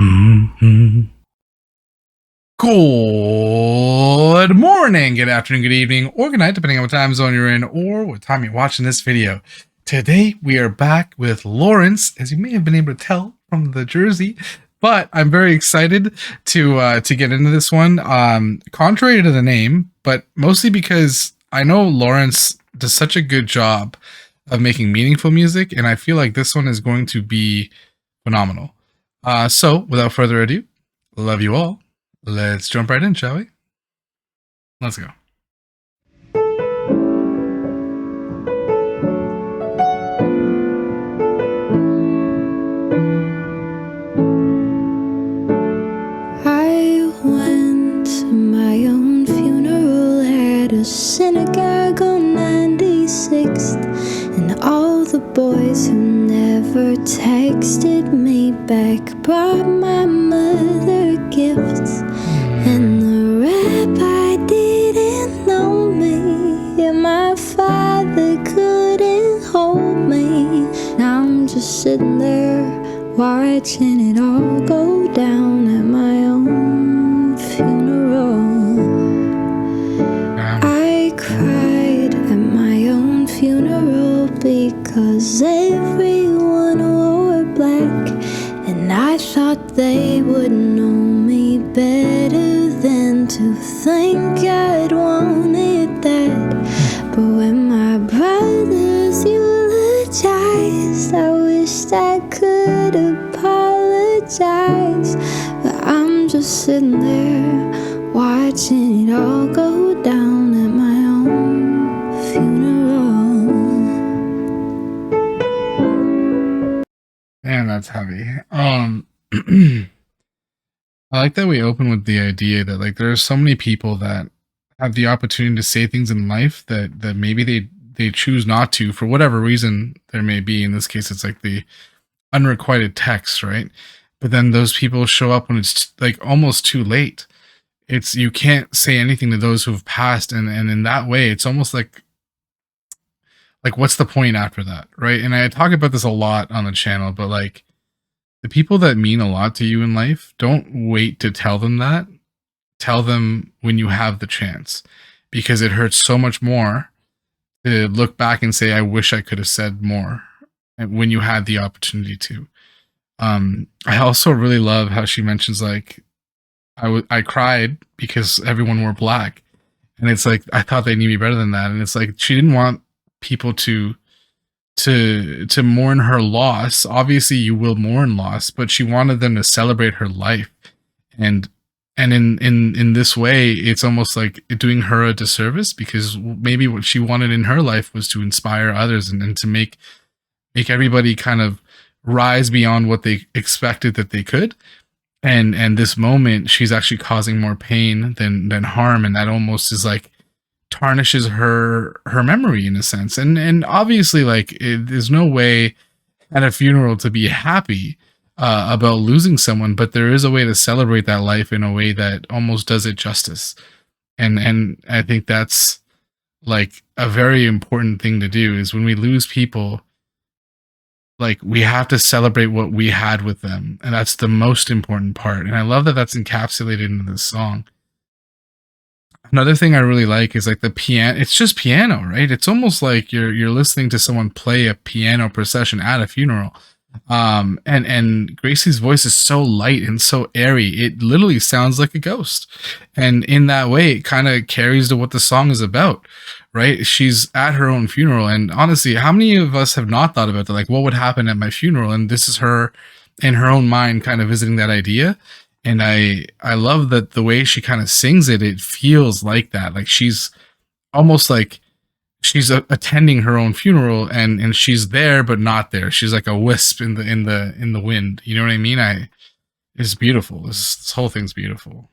Mm-hmm. Good morning, good afternoon, good evening, or good night, depending on what time zone you're in or what time you're watching this video. Today, we are back with Lawrence, as you may have been able to tell from the jersey, but I'm very excited to get into this one, contrary to the name, but mostly because I know Lawrence does such a good job of making meaningful music, and I feel like this one is going to be phenomenal. So, without further ado, love you all. Let's jump right in, shall we? Let's go. I went to my own funeral at a synagogue on 96th, and all the boys who never texted me back brought my mother gifts, and the rabbi didn't know me, and my father couldn't hold me. Now I'm just sitting there watching it all go down at my own funeral. I cried at my own funeral because everyone wore black, and I thought they would know me better than to think I'd wanted that. But when my brothers eulogized, I wished I could apologize. But I'm just sitting there watching it all go down at my own funeral. Man, that's heavy. I like that we open with the idea that like there are so many people that have the opportunity to say things in life that maybe they choose not to for whatever reason there may be. In this case, it's like the unrequited text, right? But then those people show up when it's like almost too late. It's you can't say anything to those who've passed, and in that way, it's almost like what's the point after that, right? And I talk about this a lot on the channel, but like the people that mean a lot to you in life, don't wait to tell them that. Tell them when you have the chance, because it hurts so much more to look back and say, I wish I could have said more when you had the opportunity to. I also really love how she mentions like, I cried because everyone wore black. And it's like, I thought they knew me better than that. And it's like, she didn't want people to mourn her loss. Obviously you will mourn loss, but she wanted them to celebrate her life. And in this way, it's almost like doing her a disservice, because maybe what she wanted in her life was to inspire others and to make everybody kind of rise beyond what they expected that they could. And this moment, she's actually causing more pain than harm, and that almost is like tarnishes her memory in a sense. And obviously, like there's no way at a funeral to be happy about losing someone, but there is a way to celebrate that life in a way that almost does it justice. And I think that's like a very important thing to do, is when we lose people, like we have to celebrate what we had with them, and that's the most important part. And I love that that's encapsulated in this song. Another thing I really like is like the piano. It's just piano, right? It's almost like you're listening to someone play a piano procession at a funeral. And Gracie's voice is so light and so airy. It literally sounds like a ghost. And in that way, it kind of carries to what the song is about, right? She's at her own funeral. And honestly, how many of us have not thought about that? Like, what would happen at my funeral? And this is her in her own mind kind of visiting that idea. And I love that the way she kind of sings it, it feels like that. Like she's almost like she's attending her own funeral, and she's there but not there. She's like a wisp in the wind. You know what I mean? It's beautiful. This whole thing's beautiful.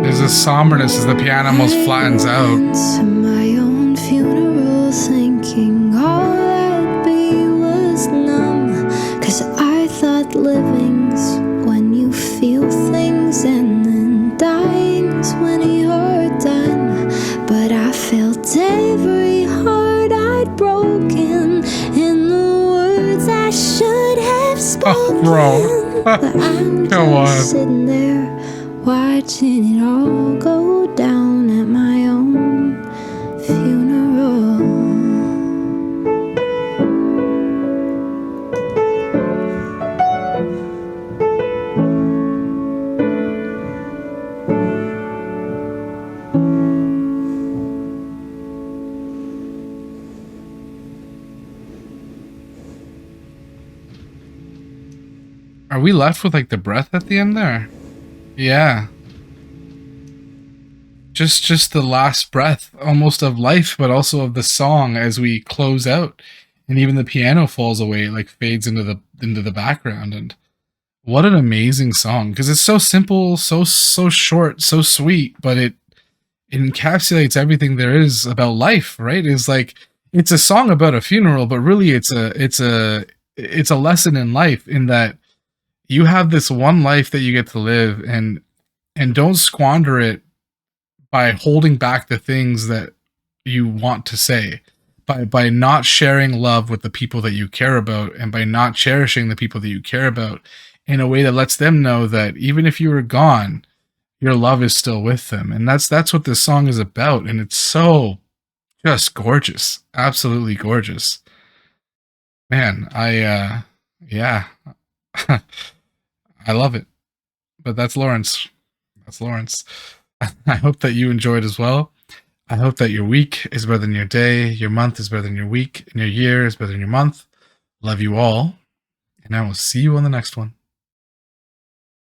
There's a somberness as the piano almost flattens out. To my own funeral, thinking all felt every heart I'd broken in the words I should have spoken. bro. But I'm Come on. just sitting there watching it all go down at my own funeral. Are we left with like the breath at the end there? Yeah. Just the last breath almost of life, but also of the song as we close out. And even the piano falls away, it like fades into the background. And what an amazing song. Because it's so simple, so short, so sweet, but it encapsulates everything there is about life, right? It's like it's a song about a funeral, but really it's a lesson in life in that you have this one life that you get to live, and don't squander it by holding back the things that you want to say, by not sharing love with the people that you care about, and by not cherishing the people that you care about in a way that lets them know that even if you were gone, your love is still with them. And that's what this song is about, and it's so just gorgeous, absolutely gorgeous. Man, I yeah. I love it. But that's Lawrence. That's Lawrence. I hope that you enjoyed as well. I hope that your week is better than your day, your month is better than your week, and your year is better than your month. Love you all, and I will see you on the next one.